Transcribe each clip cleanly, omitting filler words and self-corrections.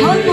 Hân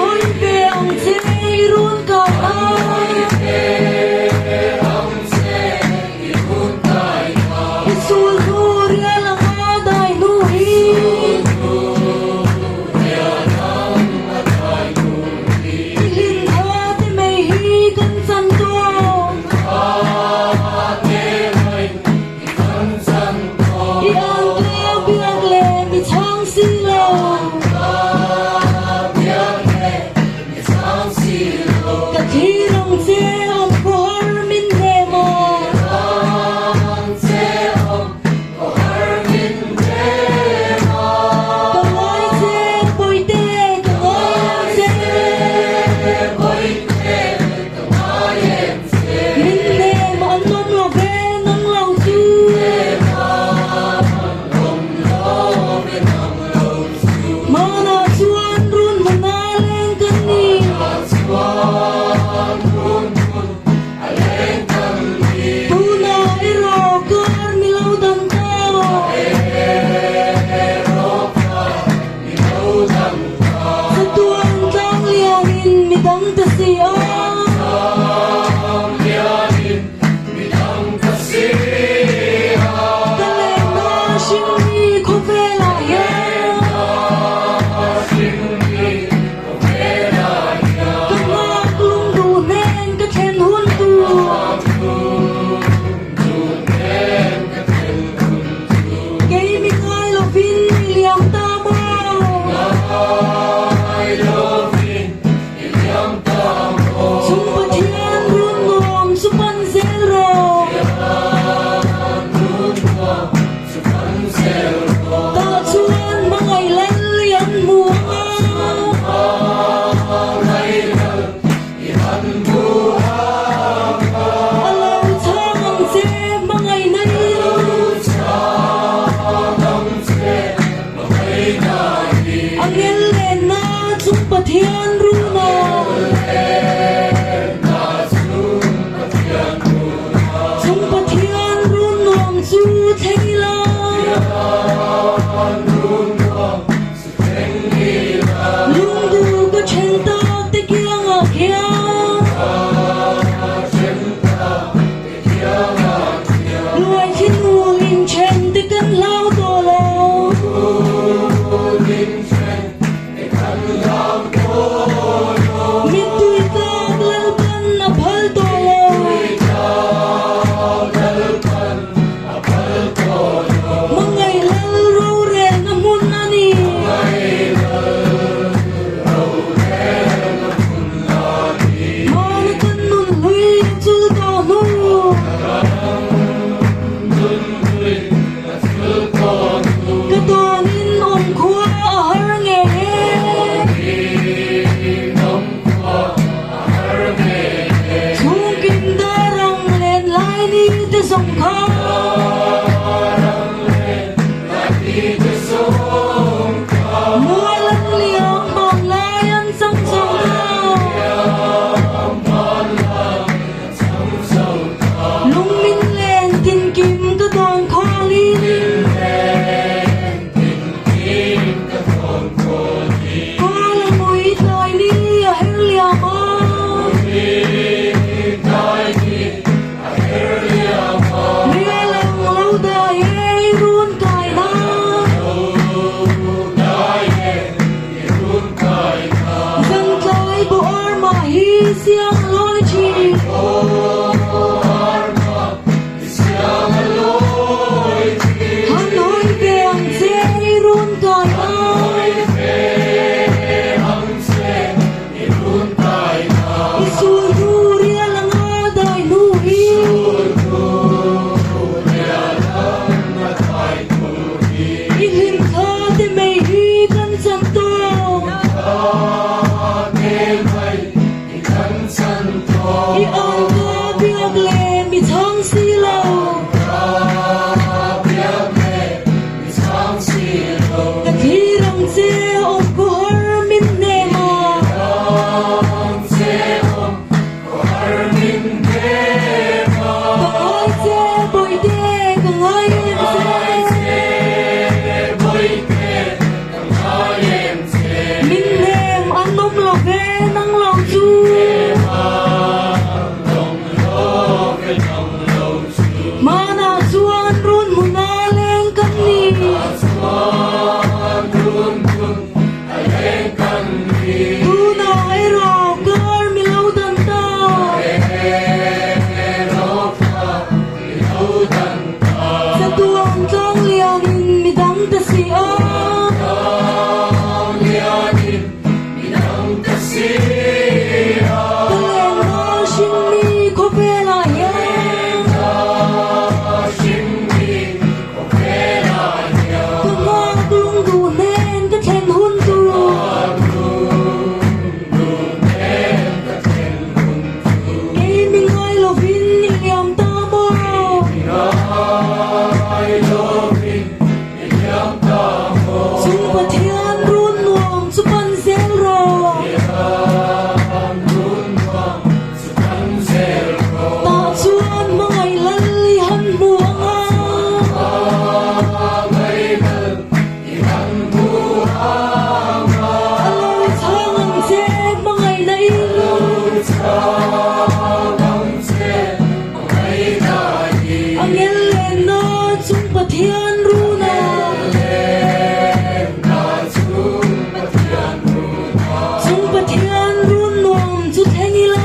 siang lối chi Hà Nội bèn dễ run còi ai Isul nu ria lang aday nu hi Ihir ka te may hi kan santo I ang ka biag le mi thang silaw Kathirang se om ko har min nema Kaay se boy de kangayen se Min nem anom lo ve nang long chu Mana suan run munaleng kani Tuna ay rogar milaw danta Sa tuwang kang lianin midang tasiya Taleng na shinmi ko pelayang Kamaglong dunen ka ten hundu Gaming ay lovin niyam tamo Sumpatian run nuam supan zelro Ta chuan mangay lalihan buanga Alo changang zed mangay nailo Ang elen na sumpatian runa Sumpatian run nuam su tengila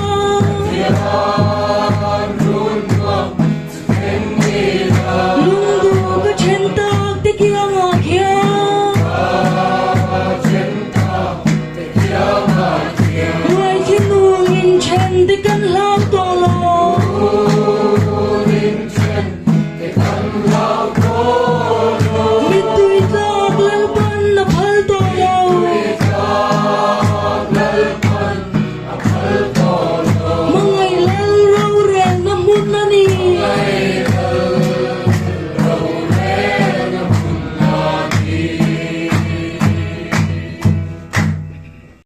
Lungdu ka chentak te kiang akhya Luay kinuang in chen te kan la